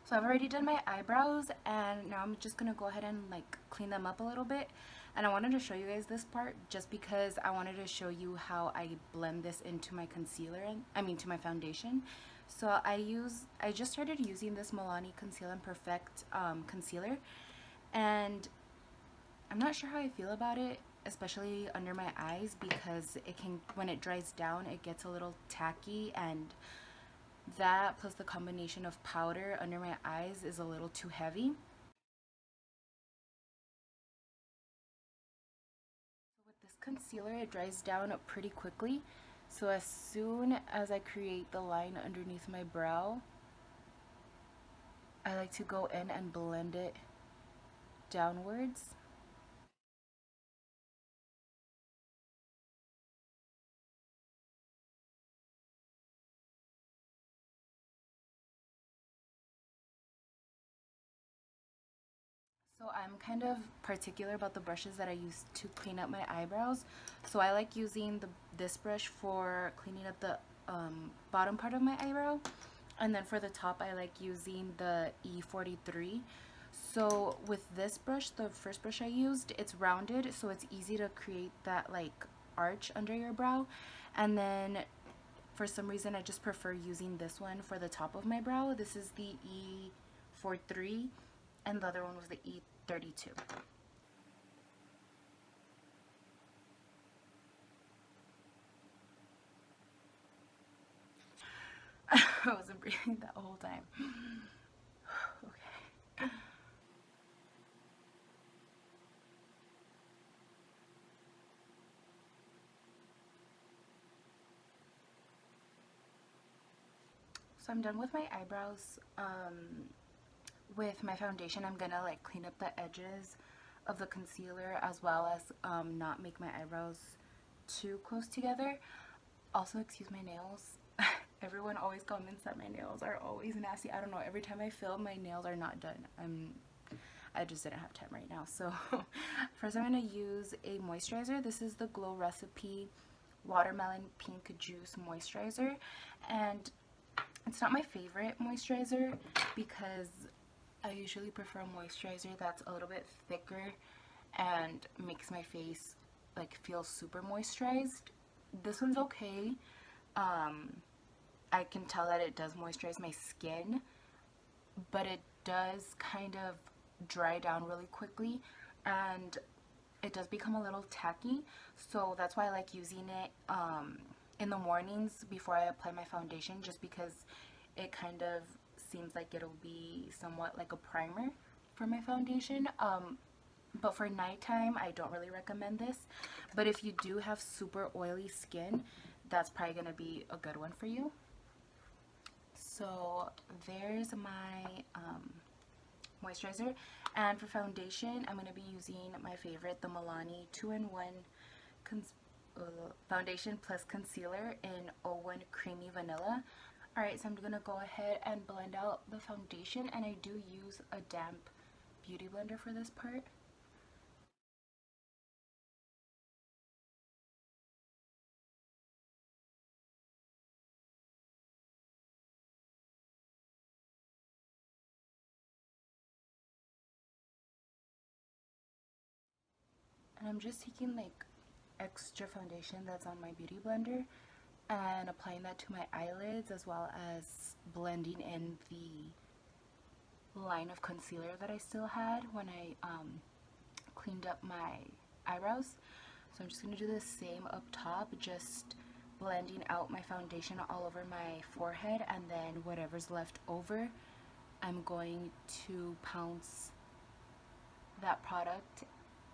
So I've already done my eyebrows, and now I'm just gonna go ahead and like clean them up a little bit. And I wanted to show you guys this part just because I wanted to show you how I blend this into my concealer, and I mean to my foundation. So I just started using this Milani Conceal and Perfect concealer, and I'm not sure how I feel about it, especially under my eyes, because it can, when it dries down, it gets a little tacky, and that plus the combination of powder under my eyes is a little too heavy. With this concealer, it dries down pretty quickly. So as soon as I create the line underneath my brow, I like to go in and blend it downwards. So I'm kind of particular about the brushes that I use to clean up my eyebrows. So I like using this brush for cleaning up the bottom part of my eyebrow. And then for the top, I like using the E43. So with this brush, the first brush I used, it's rounded, so it's easy to create that like arch under your brow. And then for some reason, I just prefer using this one for the top of my brow. This is the E43, and the other one was the E32. I wasn't breathing that whole time. Okay. So I'm done with my eyebrows. With my foundation, I'm gonna like clean up the edges of the concealer, as well as not make my eyebrows too close together. Also, excuse my nails. Everyone always comments that my nails are always nasty. I don't know, every time I film, my nails are not done. I just didn't have time right now. So first I'm going to use a moisturizer. This is the Glow Recipe Watermelon Pink Juice Moisturizer. And it's not my favorite moisturizer because I usually prefer a moisturizer that's a little bit thicker and makes my face like feel super moisturized. This one's okay. I can tell that it does moisturize my skin, but it does kind of dry down really quickly, and it does become a little tacky. So that's why I like using it in the mornings before I apply my foundation, just because it kind of seems like it'll be somewhat like a primer for my foundation. But for nighttime, I don't really recommend this. But if you do have super oily skin, that's probably going to be a good one for you. So there's my moisturizer. And for foundation, I'm going to be using my favorite, the Milani 2-in-1 foundation plus concealer in 01 Creamy Vanilla. Alright, so I'm going to go ahead and blend out the foundation, and I do use a damp beauty blender for this part. And I'm just taking like extra foundation that's on my beauty blender and applying that to my eyelids, as well as blending in the line of concealer that I still had when I cleaned up my eyebrows. So I'm just going to do the same up top, just blending out my foundation all over my forehead, and then whatever's left over, I'm going to pounce that product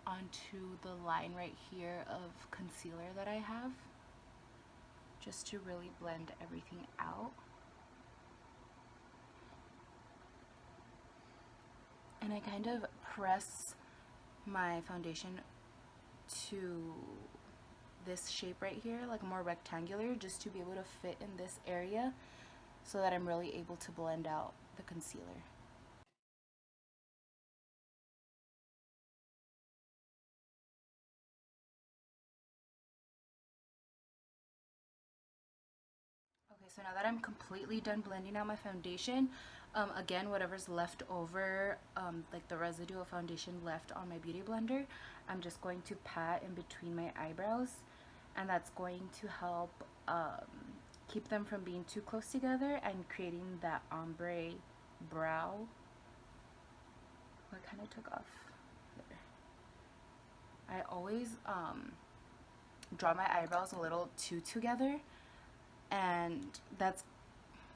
onto the line right here of concealer that I have, just to really blend everything out. And I kind of press my foundation to this shape right here, like more rectangular, just to be able to fit in this area so that I'm really able to blend out the concealer. Okay, so now that I'm completely done blending out my foundation, Again, whatever's left over, like the residue of foundation left on my beauty blender, I'm just going to pat in between my eyebrows, and that's going to help keep them from being too close together and creating that ombre brow. What kind of took off there. I always draw my eyebrows a little too together, and that's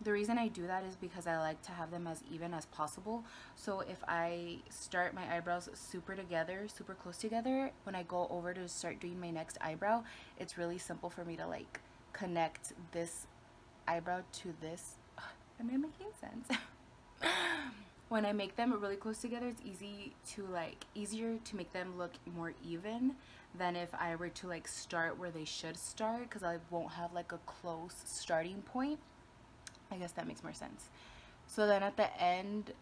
the reason I do that is because I like to have them as even as possible. So if I start my eyebrows super together, super close together, when I go over to start doing my next eyebrow, it's really simple for me to like connect this eyebrow to this. Am I making sense? When I make them really close together, it's easier to make them look more even than if I were to like start where they should start, because I won't have like a close starting point. I guess that makes more sense. So then at the end,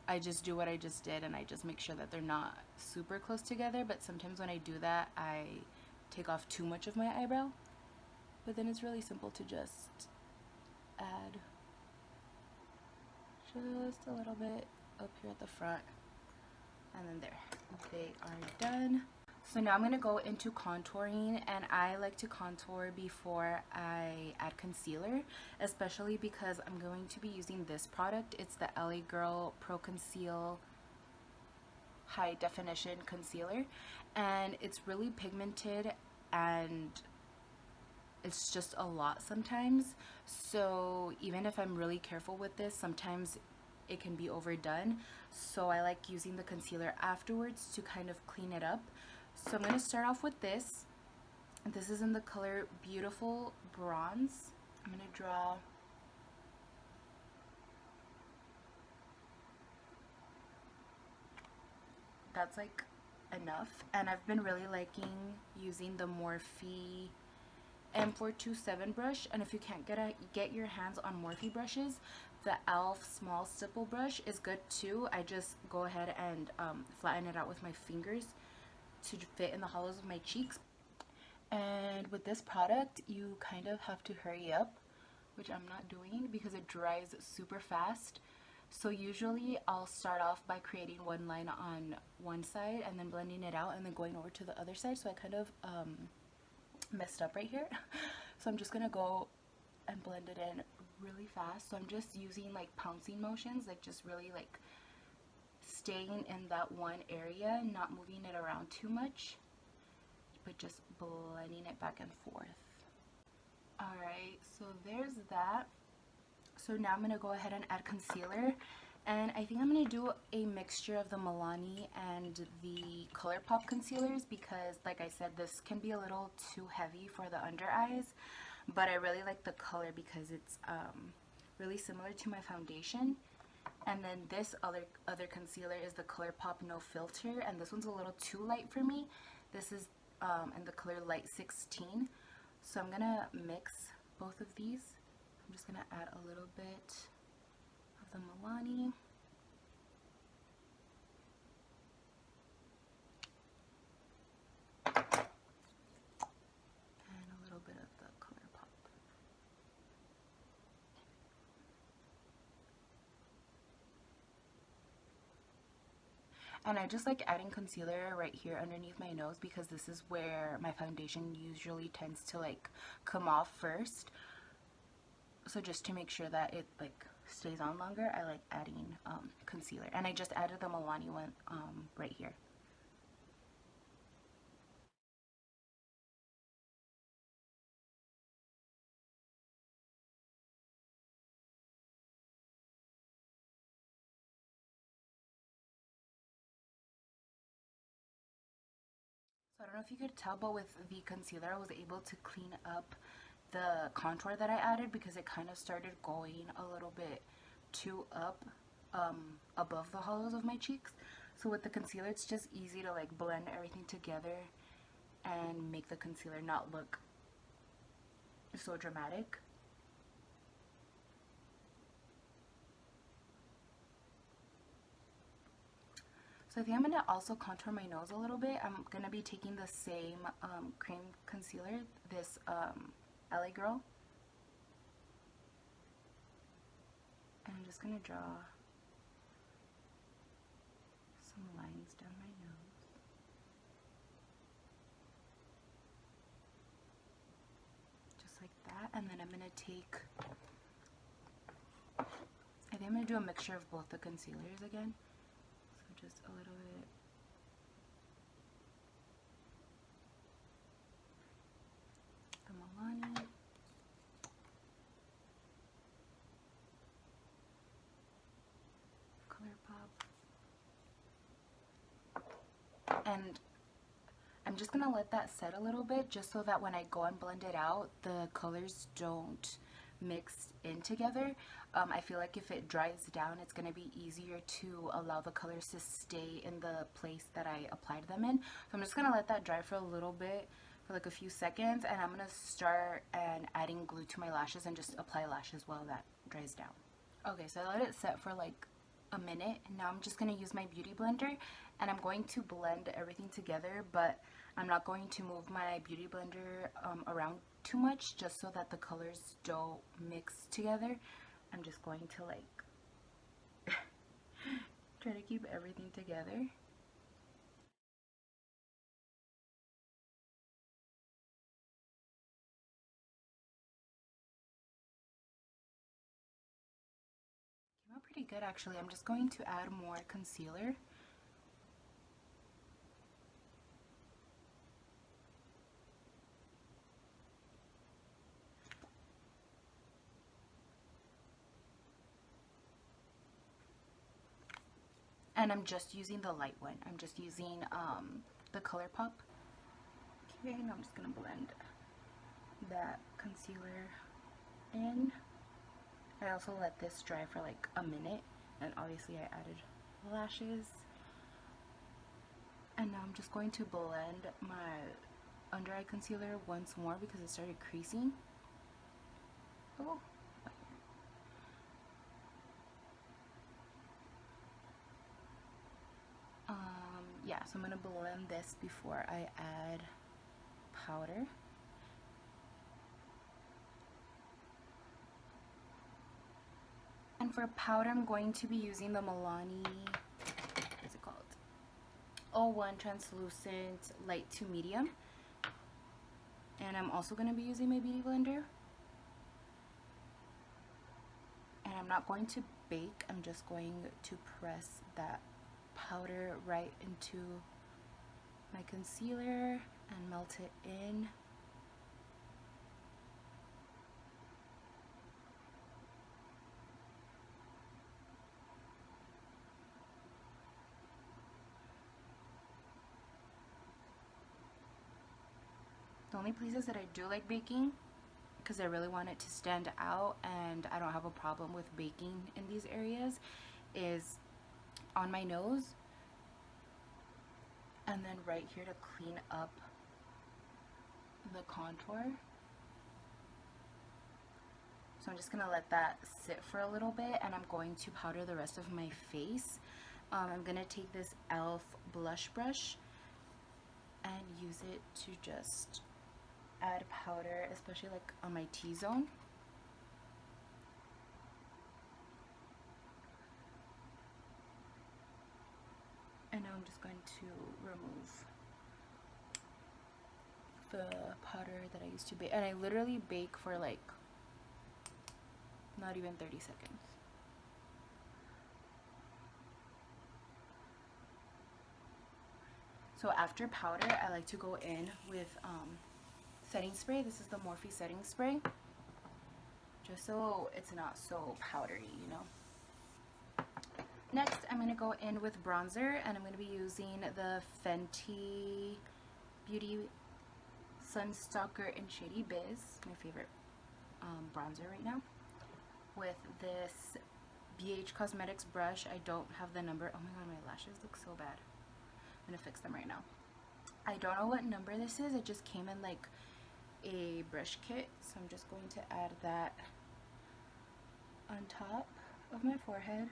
I just do what I just did, and I just make sure that they're not super close together. But sometimes when I do that, I take off too much of my eyebrow. But then it's really simple to just add just a little bit up here at the front, and then there, they are done. So now I'm going to go into contouring, and I like to contour before I add concealer, especially because I'm going to be using this product. It's the LA Girl Pro Conceal High Definition Concealer, and it's really pigmented, and it's just a lot sometimes. So even if I'm really careful with this, sometimes it can be overdone. So I like using the concealer afterwards to kind of clean it up. So I'm going to start off with this. This is in the color Beautiful Bronze. I'm going to draw that's like enough. And I've been really liking using the Morphe M427 brush, and if you can't get your hands on Morphe brushes, the e.l.f. small stipple brush is good too. I just go ahead and flatten it out with my fingers to fit in the hollows of my cheeks. And with this product, you kind of have to hurry up, which I'm not doing because it dries super fast. So usually I'll start off by creating one line on one side and then blending it out and then going over to the other side. So I kind of messed up right here. So I'm just gonna go and blend it in really fast. So I'm just using like pouncing motions, like just really like staying in that one area, not moving it around too much, but just blending it back and forth. Alright, so there's that. So now I'm going to go ahead and add concealer, and I think I'm going to do a mixture of the Milani and the Colourpop concealers because, like I said, this can be a little too heavy for the under eyes, but I really like the color because it's really similar to my foundation. And then this other concealer is the Colourpop No Filter, and this one's a little too light for me. This is in the color Light 16. So I'm gonna mix both of these. I'm just gonna add a little bit of the Milani. And a little bit of the Colourpop. And I just like adding concealer right here underneath my nose because this is where my foundation usually tends to like come off first. So just to make sure that it like stays on longer, I like adding concealer. And I just added the Milani one right here. So I don't know if you could tell, but with the concealer I was able to clean up the contour that I added because it kind of started going a little bit too up above the hollows of my cheeks. So with the concealer it's just easy to like blend everything together and make the concealer not look so dramatic. So I think I'm going to also contour my nose a little bit. I'm going to be taking the same cream concealer, this LA Girl. And I'm just gonna draw some lines down my nose. Just like that. And then I'm gonna take, I think I'm gonna do a mixture of both the concealers again. So just a little bit. The Milani. Colourpop. And I'm just gonna let that set a little bit just so that when I go and blend it out, the colors don't mix in together. I feel like if it dries down, it's gonna be easier to allow the colors to stay in the place that I applied them in. So I'm just gonna let that dry for a little bit, for like a few seconds, and I'm gonna start and adding glue to my lashes and just apply lashes while that dries down. Okay, so I let it set for like a minute. Now I'm just going to use my beauty blender and I'm going to blend everything together, but I'm not going to move my beauty blender around too much just so that the colors don't mix together. I'm just going to like try to keep everything together. Came out pretty good actually. I'm just going to add more concealer. And I'm just using the light one. I'm just using the Colourpop. Okay, now I'm just gonna blend that concealer in. I also let this dry for like a minute, and obviously I added lashes. And now I'm just going to blend my under eye concealer once more because it started creasing. Oh. Yeah, so I'm gonna blend this before I add powder. And for powder, I'm going to be using the Milani, what's it called? 01 Translucent Light to Medium. And I'm also going to be using my beauty blender. And I'm not going to bake, I'm just going to press that powder right into my concealer and melt it in. The only places that I do like baking, because I really want it to stand out and I don't have a problem with baking in these areas, is on my nose and then right here to clean up the contour. So I'm just going to let that sit for a little bit and I'm going to powder the rest of my face. I'm going to take this e.l.f. blush brush and use it to just add powder, especially like on my T-zone. And now I'm just going to remove the powder that I used to bake. And I literally bake for like not even 30 seconds. So after powder, I like to go in with setting spray. This is the Morphe setting spray, just so it's not so powdery, you know. Next, I'm going to go in with bronzer, and I'm going to be using the Fenty Beauty Sun Stalk'r in Shady Biz, my favorite bronzer right now, with this BH Cosmetics brush. I don't have the number. Oh my god, my lashes look so bad. I'm going to fix them right now. I don't know what number this is. It just came in like a brush kit, so I'm just going to add that on top of my forehead.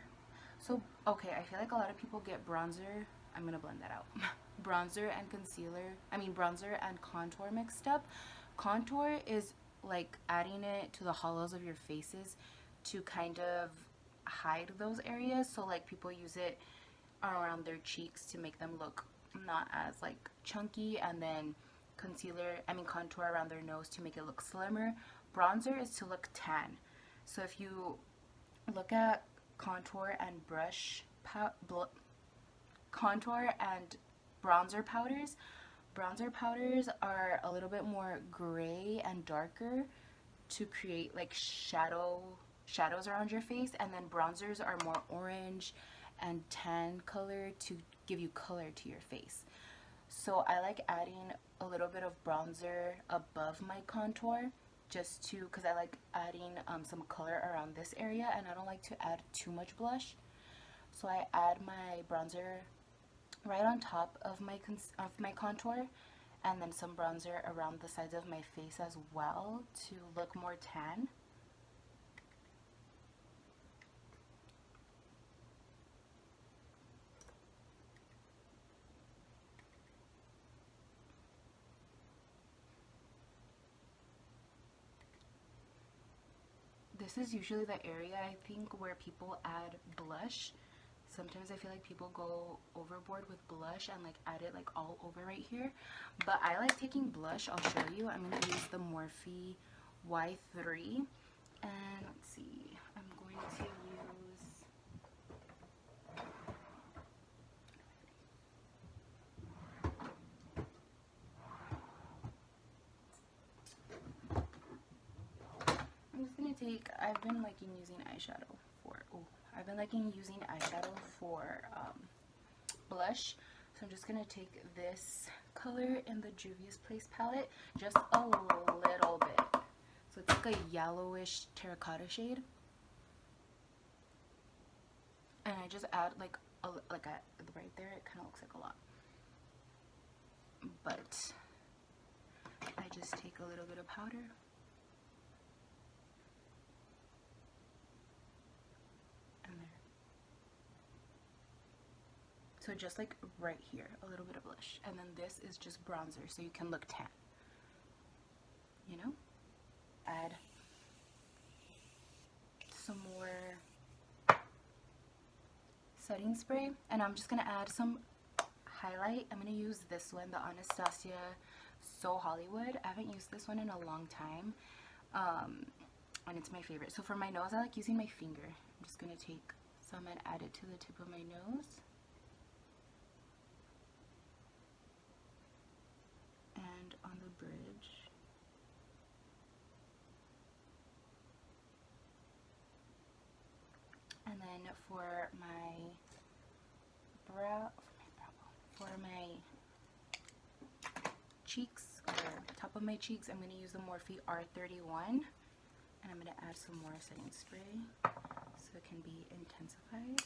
So, okay, I feel like a lot of people get bronzer, I'm gonna blend that out, bronzer and bronzer and contour mixed up. Contour is like adding it to the hollows of your faces to kind of hide those areas. So like people use it around their cheeks to make them look not as like chunky, and then contour around their nose to make it look slimmer. Bronzer is to look tan. So if you look at contour and bronzer powders are a little bit more gray and darker to create like shadows around your face, and then bronzers are more orange and tan color to give you color to your face. So I like adding a little bit of bronzer above my contour, just to, because I like adding some color around this area, and I don't like to add too much blush. So I add my bronzer right on top of my contour, and then some bronzer around the sides of my face as well to look more tan. This is usually the area, I think, where people add blush. Sometimes I feel like people go overboard with blush and like add it like all over right here. But I like taking blush. I'll show you. I'm going to use the Morphe Y3. And let's see. I'm going to use... I've been liking using eyeshadow for blush. So I'm just going to take this color in the Juvia's Place palette, just a little bit. So it's like a yellowish terracotta shade. And I just add like right there, it kind of looks like a lot. But I just take a little bit of powder. So just like right here, a little bit of blush. And then this is just bronzer, so you can look tan. You know? Add some more setting spray. And I'm just going to add some highlight. I'm going to use this one, the Anastasia So Hollywood. I haven't used this one in a long time. And it's my favorite. So for my nose, I like using my finger. I'm just going to take some and add it to the tip of my nose. On the bridge. And then for my cheeks, or top of my cheeks, I'm going to use the Morphe R31, and I'm going to add some more setting spray so it can be intensified.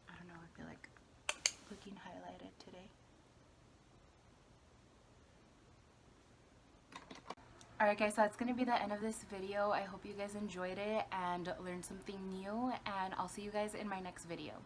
I feel like looking highlighted today. Alright guys, so that's going to be the end of this video. I hope you guys enjoyed it and learned something new, and I'll see you guys in my next video.